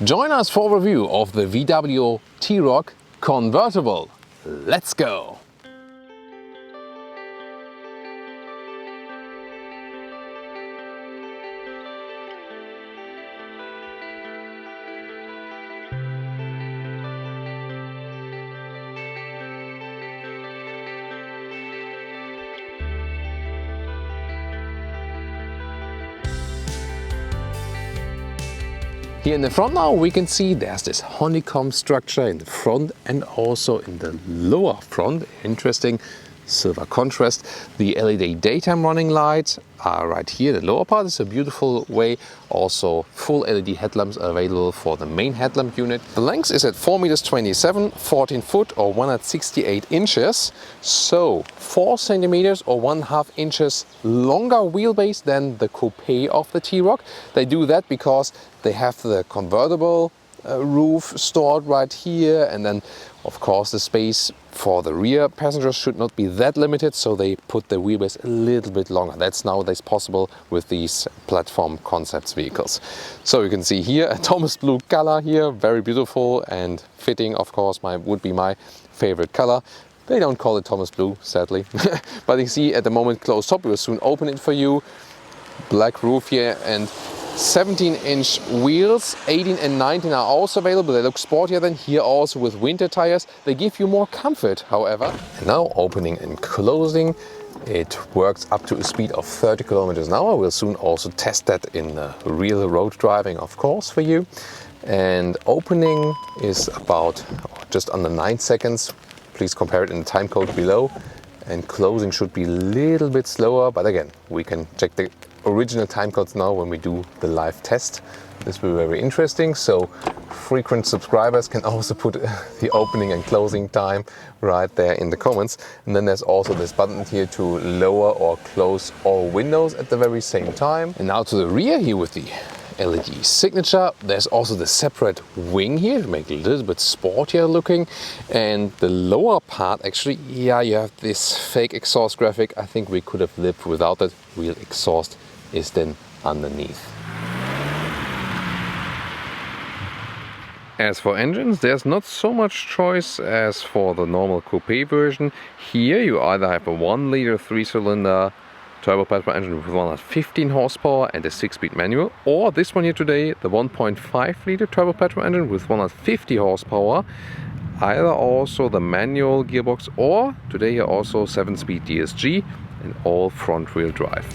Join us for a review of the VW T-Roc Convertible. Let's go! Here in the front now we can see there's this honeycomb structure in the front and also in the lower front. Interesting silver contrast. The LED daytime running lights are right here. The lower part is a beautiful way. Also full LED headlamps are available for the main headlamp unit. The length is at 4,27 meters, 14 foot or 168 inches. So 4 centimeters or 1.5 inches longer wheelbase than the coupe of the T-Roc. They do that because they have the convertible roof stored right here, and then of course the space for the rear passengers should not be that limited, so they put the wheelbase a little bit longer. That's nowadays possible with these platform concepts vehicles. So you can see here a Thomas blue color here, very beautiful and fitting. Of course would be my favorite color. They don't call it Thomas blue, sadly. But you see at the moment closed top. We will soon open it for you. Black roof here and 17-inch wheels, 18 and 19 are also available. They look sportier than here, also with winter tires. They give you more comfort, however. And now opening and closing. It works up to a speed of 30 kilometers an hour. We'll soon also test that in real road driving, of course, for you. And opening is about just under 9 seconds. Please compare it in the time code below. And closing should be a little bit slower, but again, we can check the original time codes now when we do the live test. This will be very interesting. So frequent subscribers can also put the opening and closing time right there in the comments. And then there's also this button here to lower or close all windows at the very same time. And now to the rear here with the LED signature. There's also the separate wing here to make it a little bit sportier looking. And the lower part, actually, yeah, you have this fake exhaust graphic. I think we could have lived without that. Real exhaust is then underneath. As for engines, there's not so much choice as for the normal coupe version. Here you either have a 1-liter 3-cylinder turbo petrol engine with 115 horsepower and a 6-speed manual, or this one here today, the 1.5-liter turbo petrol engine with 150 horsepower, either also the manual gearbox, or today here also 7-speed DSG and all front-wheel drive.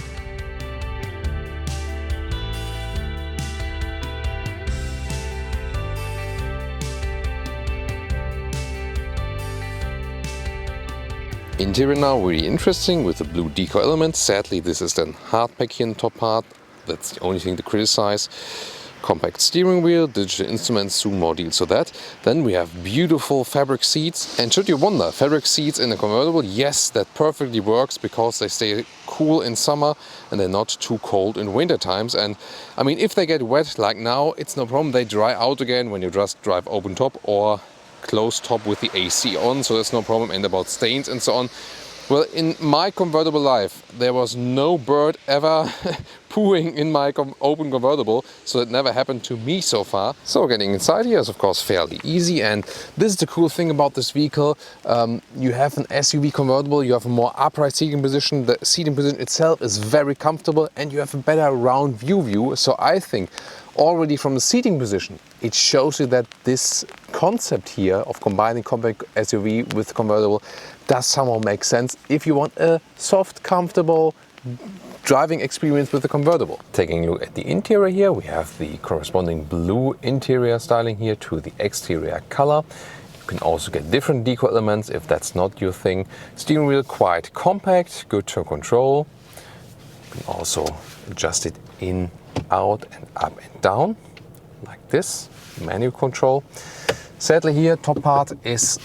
Interior now really interesting with the blue deco element. Sadly, this is then hardpack here in the top part. That's the only thing to criticize. Compact steering wheel, digital instruments, soon more deals for that. Then we have beautiful fabric seats. And should you wonder, fabric seats in a convertible? Yes, that perfectly works because they stay cool in summer and they're not too cold in winter times. And I mean, if they get wet like now, it's no problem. They dry out again when you just drive open top or closed top with the AC on, so there's no problem. And about stains and so on, well, in my convertible life there was no bird ever pooing in my open convertible, so it never happened to me so far. So getting inside here is of course fairly easy, and this is the cool thing about this vehicle. You have an SUV convertible, you have a more upright seating position, the seating position itself is very comfortable, and you have a better round view. So I think already from the seating position, it shows you that this concept here of combining compact SUV with convertible does somehow make sense if you want a soft, comfortable driving experience with the convertible. Taking a look at the interior here, we have the corresponding blue interior styling here to the exterior color. You can also get different deco elements if that's not your thing. Steering wheel quite compact, good to control. You can also adjust it in, out and up and down like this, manual control. Sadly here, top part is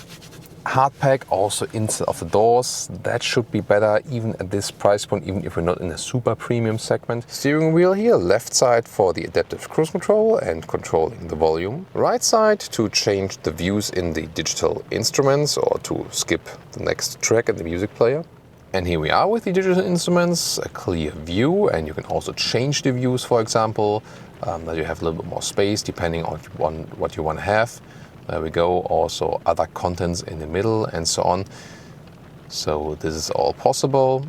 hardpack, also inside of the doors. That should be better even at this price point, even if we're not in a super premium segment. Steering wheel here, left side for the adaptive cruise control and controlling the volume. Right side to change the views in the digital instruments or to skip the next track in the music player. And here we are with the digital instruments, a clear view, and you can also change the views, for example. that you have a little bit more space depending on what you want to have. There we go. Also other contents in the middle and so on. So this is all possible.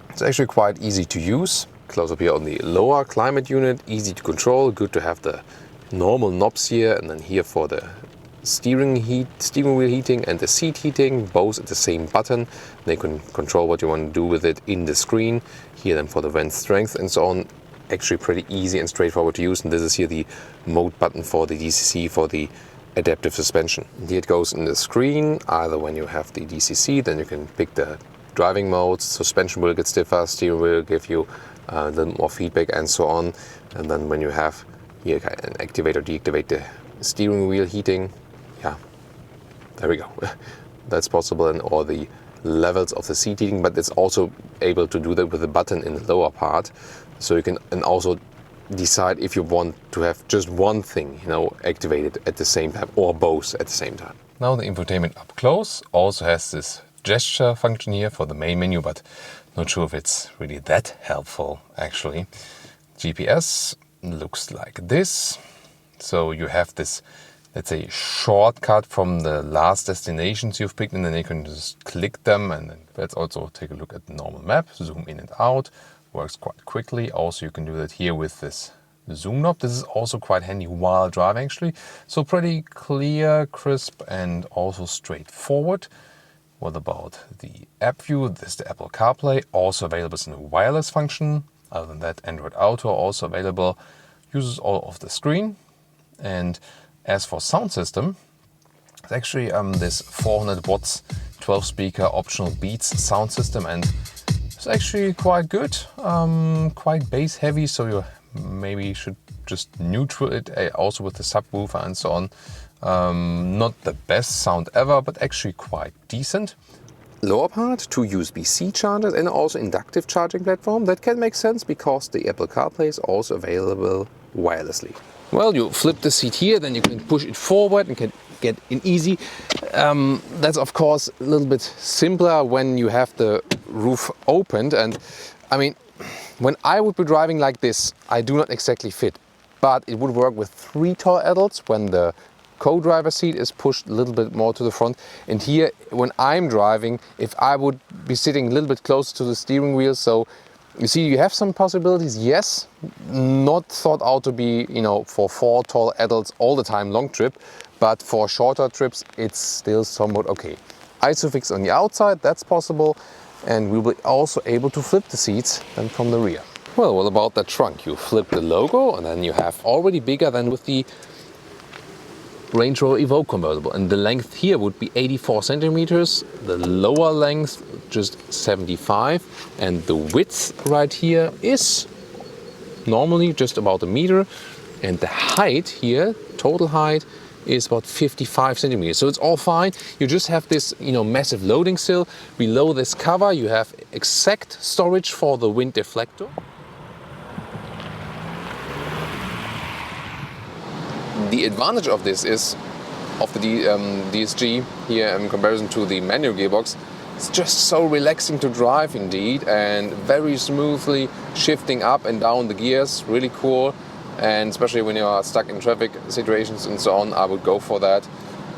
It's actually quite easy to use. Close up here on the lower climate unit, easy to control. Good to have the normal knobs here, and then here for the steering wheel heating and the seat heating, both at the same button. They can control what you want to do with it in the screen. Here then for the vent strength and so on. Actually pretty easy and straightforward to use. And this is here the mode button for the DCC for the adaptive suspension. And here it goes in the screen. Either when you have the DCC, then you can pick the driving modes. Suspension will get stiffer, steering will give you a little more feedback and so on. And then when you have here an activate or deactivate the steering wheel heating, yeah, there we go. That's possible, and all the levels of the seat heating, but it's also able to do that with a button in the lower part. So you can and also decide if you want to have just one thing, activated at the same time or both at the same time. Now the infotainment up close also has this gesture function here for the main menu, but not sure if it's really that helpful actually. GPS looks like this. So you have this, let's say, shortcut from the last destinations you've picked, and then you can just click them. And then let's also take a look at the normal map, zoom in and out. Works quite quickly. Also, you can do that here with this zoom knob. This is also quite handy while driving actually. So pretty clear, crisp, and also straightforward. What about the app view? This is the Apple CarPlay, also available in a wireless function. Other than that, Android Auto also available. Uses all of the screen. And as for sound system, it's actually this 400 watts 12 speaker optional Beats sound system, and it's actually quite good, quite bass heavy, so you maybe should just neutral it also with the subwoofer and so on. Not the best sound ever, but actually quite decent. Lower part, 2 USB-C chargers and also inductive charging platform. That can make sense because the Apple CarPlay is also available wirelessly. Well, you flip the seat here, then you can push it forward and can get in easy. That's of course a little bit simpler when you have the roof opened. And I mean, when I would be driving like this, I do not exactly fit, but it would work with 3 tall adults when the co-driver seat is pushed a little bit more to the front. And here, when I'm driving, if I would be sitting a little bit closer to the steering wheel, so you see, you have some possibilities, yes, not thought out to be, for 4 tall adults all the time long trip, but for shorter trips, it's still somewhat okay. Isofix on the outside, that's possible, and we'll be also able to flip the seats then from the rear. Well, what about the trunk? You flip the logo, and then you have already bigger than with the Range Rover Evoque convertible, and the length here would be 84 centimeters, the lower length just 75, and the width right here is normally just about a meter, and the height here, total height, is about 55 centimeters. So it's all fine. You just have this, massive loading sill. Below this cover, you have exact storage for the wind deflector. The advantage of this is, of the DSG here in comparison to the manual gearbox, it's just so relaxing to drive indeed, and very smoothly shifting up and down the gears, really cool. And especially when you are stuck in traffic situations and so on, I would go for that.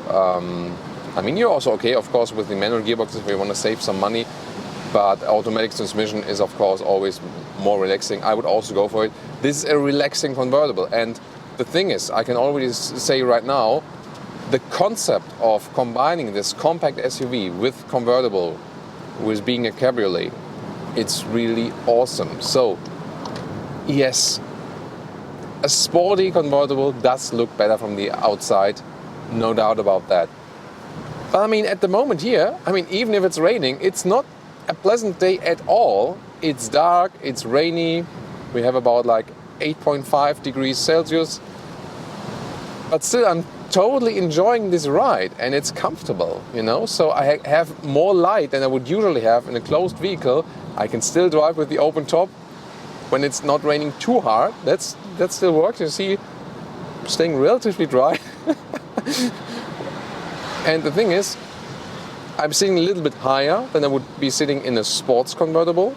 I mean, you're also okay, of course, with the manual gearbox if you want to save some money, but automatic transmission is, of course, always more relaxing. I would also go for it. This is a relaxing convertible, and the thing is, I can already say right now, the concept of combining this compact SUV with convertible, with being a cabriolet, it's really awesome. So, yes, a sporty convertible does look better from the outside, no doubt about that. But I mean, at the moment here, even if it's raining, it's not a pleasant day at all. It's dark, it's rainy, we have about like 8.5 degrees Celsius, but still I'm totally enjoying this ride, and it's comfortable, so I have more light than I would usually have in a closed vehicle. I can still drive with the open top when it's not raining too hard. That still works. You see, staying relatively dry. And the thing is, I'm sitting a little bit higher than I would be sitting in a sports convertible.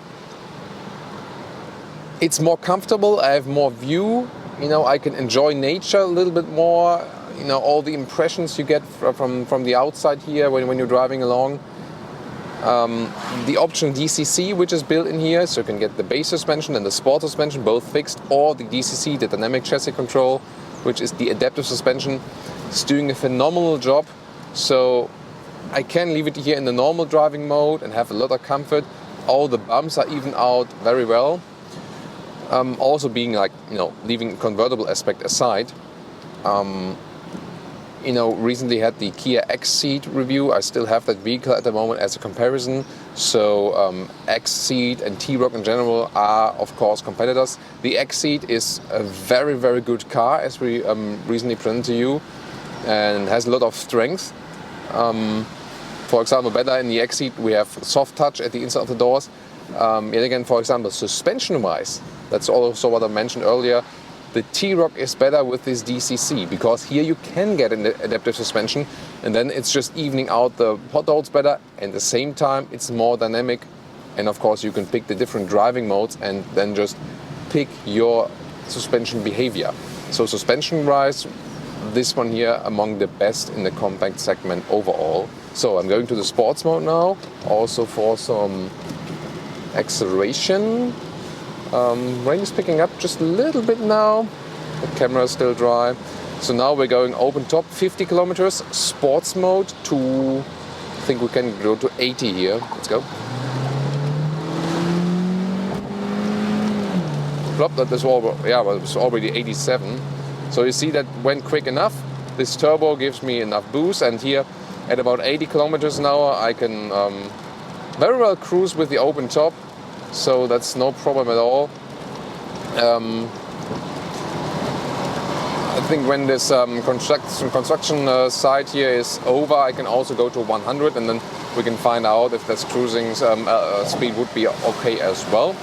It's more comfortable, I have more view, you know, I can enjoy nature a little bit more, you know, all the impressions you get from the outside here when you're driving along. The option DCC, which is built in here, so you can get the base suspension and the sport suspension, both fixed, or the DCC, the dynamic chassis control, which is the adaptive suspension. It's doing a phenomenal job. So I can leave it here in the normal driving mode and have a lot of comfort. All the bumps are even out very well. Also being like, you know, leaving convertible aspect aside. You know, recently had the Kia X-Seat review. I still have that vehicle at the moment as a comparison. So X-Seat and T-Roc in general are, of course, competitors. The X-Seat is a very, very good car, as we recently presented to you, and has a lot of strength. For example, better in the X-Seat, we have soft touch at the inside of the doors. Yet again, for example, suspension-wise, that's also what I mentioned earlier. The T-Roc is better with this DCC because here you can get an adaptive suspension and then it's just evening out the potholes better, and at the same time it's more dynamic, and of course you can pick the different driving modes and then just pick your suspension behavior. So suspension-wise, this one here among the best in the compact segment overall. So I'm going to the sports mode now, also for some acceleration. Rain is picking up just a little bit now. The camera is still dry. So now we're going open top, 50 kilometers, sports mode to, I think we can go to 80 here. Let's go. Plop, that is it was already 87. So you see that went quick enough. This turbo gives me enough boost, and here at about 80 kilometers an hour I can very well cruise with the open top. So that's no problem at all. I think when this construction site here is over, I can also go to 100, and then we can find out if this cruising speed would be okay as well.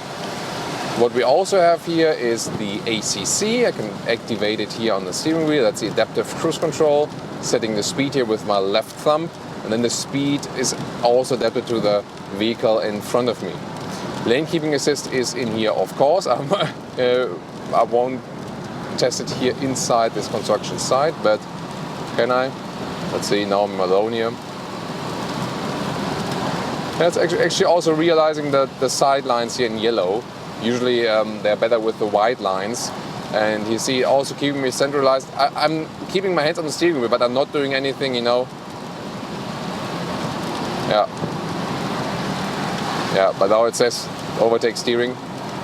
What we also have here is the ACC. I can activate it here on the steering wheel. That's the adaptive cruise control, setting the speed here with my left thumb, and then the speed is also adapted to the vehicle in front of me. Lane keeping assist is in here, of course. I won't test it here inside this construction site, but can I? Let's see, now I'm alone here. That's actually also realizing that the side lines here in yellow, usually they're better with the white lines. And you see, also keeping me centralized. I'm keeping my hands on the steering wheel, but I'm not doing anything, you know. Yeah, but now it says overtake steering.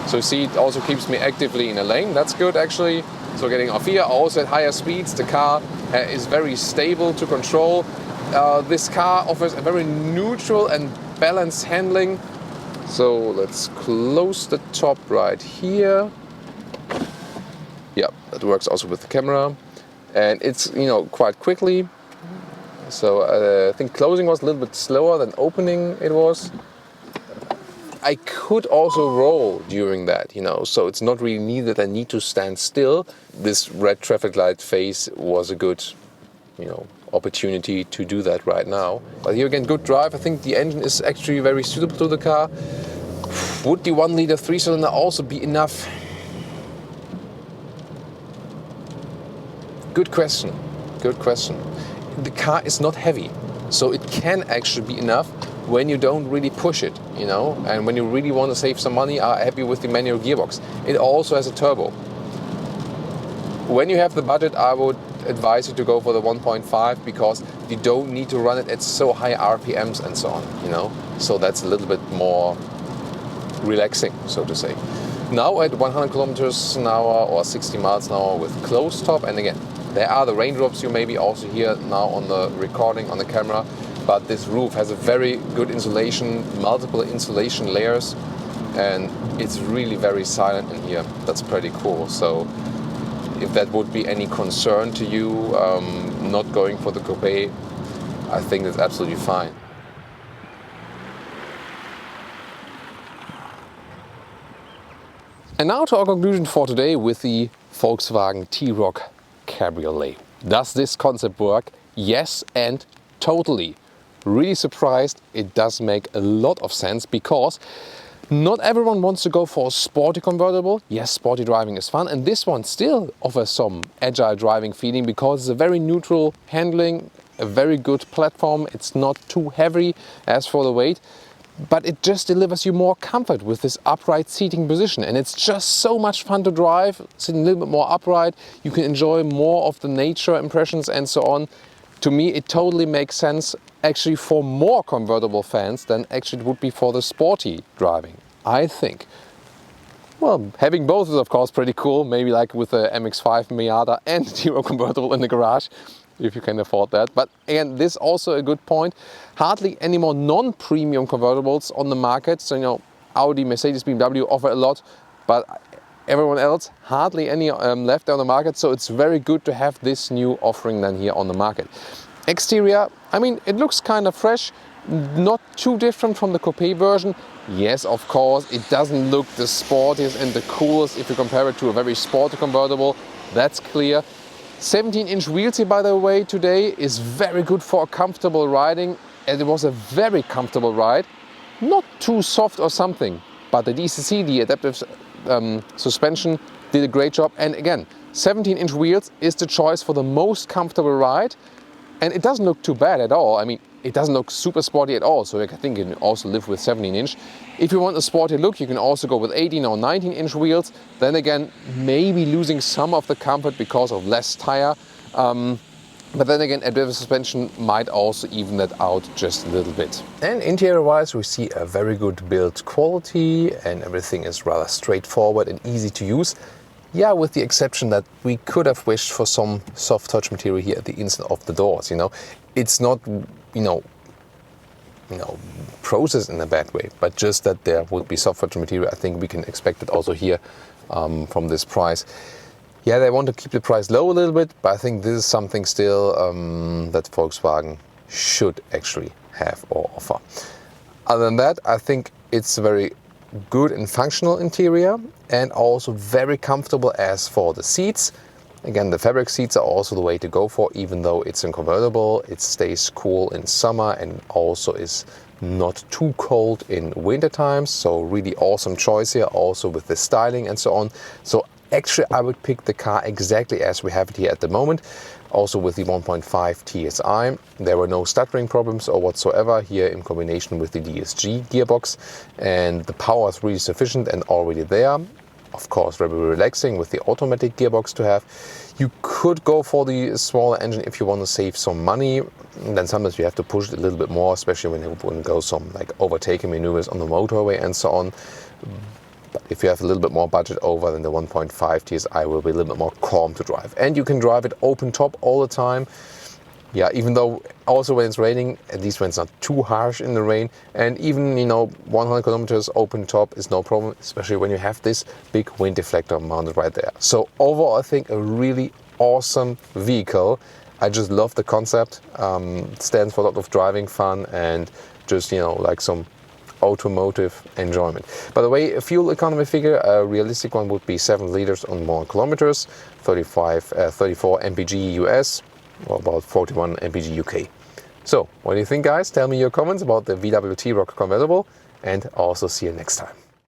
So you see, it also keeps me actively in a lane. That's good, actually. So getting off here, also at higher speeds, the car is very stable to control. This car offers a very neutral and balanced handling. So let's close the top right here. Yeah, that works also with the camera. And it's, you know, quite quickly. So I think closing was a little bit slower than opening it was. I could also roll during that, you know, so it's not really needed. I need to stand still. This red traffic light phase was a good, you know, opportunity to do that right now. But here again, good drive. I think the engine is actually very suitable to the car. Would the 1-liter 3-cylinder also be enough? Good question. Good question. The car is not heavy, so it can actually be enough when you don't really push it, you know, and when you really want to save some money, are happy with the manual gearbox. It also has a turbo. When you have the budget, I would advise you to go for the 1.5 because you don't need to run it at so high RPMs and so on, you know. So that's a little bit more relaxing, so to say. Now at 100 kilometers an hour or 60 miles an hour with closed top, and again, there are the raindrops you maybe also hear now on the recording on the camera. But this roof has a very good insulation, multiple insulation layers, and it's really very silent in here. That's pretty cool. So if that would be any concern to you, not going for the coupe, I think that's absolutely fine. And now to our conclusion for today with the Volkswagen T-Roc Cabriolet. Does this concept work? Yes, and totally. Really surprised. It does make a lot of sense because Not everyone wants to go for a sporty convertible. Yes, sporty driving is fun, and this one still offers some agile driving feeling because it's a very neutral handling, a very good platform. It's not too heavy as for the weight, but it just delivers you more comfort with this upright seating position, and it's just so much fun to drive, sitting a little bit more upright. You can enjoy more of the nature impressions and so on. To me, it totally makes sense actually for more convertible fans than actually it would be for the sporty driving, I think. Well, having both is of course pretty cool, maybe like with the MX-5 Miata and T-Roc convertible in the garage, if you can afford that. But again, this is also a good point. Hardly any more non-premium convertibles on the market. So, you know, Audi, Mercedes, BMW offer a lot, but everyone else, hardly any left on the market. So it's very good to have this new offering then here on the market. Exterior, I mean, it looks kind of fresh, not too different from the coupe version. Yes, of course, it doesn't look the sportiest and the coolest if you compare it to a very sporty convertible. That's clear. 17-inch wheels here, by the way, today is very good for comfortable riding, and it was a very comfortable ride. Not too soft or something, but the DCC, the adaptive suspension, did a great job. And again, 17-inch wheels is the choice for the most comfortable ride, and it doesn't look too bad at all. I mean, it doesn't look super sporty at all, so I think you can also live with 17-inch. If you want a sporty look, you can also go with 18 or 19-inch wheels. Then again, maybe losing some of the comfort because of less tire. But then again, adaptive suspension might also even that out just a little bit. And interior-wise, we see a very good build quality, and everything is rather straightforward and easy to use. Yeah, with the exception that we could have wished for some soft touch material here at the inside of the doors. You know, it's not, you know, processed in a bad way, but just that there would be soft touch material. I think we can expect it also here from this price. Yeah, they want to keep the price low a little bit, but I think this is something still that Volkswagen should actually have or offer. Other than that, I think it's a very good and functional interior, and also very comfortable as for the seats. Again, the fabric seats are also the way to go for, even though it's a convertible. It stays cool in summer and also is not too cold in winter times. So really awesome choice here, also with the styling and so on. So actually, I would pick the car exactly as we have it here at the moment. Also with the 1.5 TSI, there were no stuttering problems or whatsoever here in combination with the DSG gearbox, and the power is really sufficient and already there. Of course, very relaxing with the automatic gearbox to have. You could go for the smaller engine if you want to save some money. Then sometimes you have to push it a little bit more, especially when you go some like overtaking maneuvers on the motorway and so on. But if you have a little bit more budget over, then the 1.5 TSI will be a little bit more calm to drive. And you can drive it open top all the time. Yeah, even though also when it's raining, at least when it's not too harsh in the rain, and even, you know, 100 kilometers open top is no problem, especially when you have this big wind deflector mounted right there. So overall, I think a really awesome vehicle. I just love the concept. It stands for a lot of driving fun and just, you know, like some automotive enjoyment. By the way, a fuel economy figure, a realistic one would be 7 liters on more kilometers, 34 mpg US, or about 41 mpg UK. So, what do you think, guys? Tell me your comments about the VW T-Roc convertible, and also see you next time.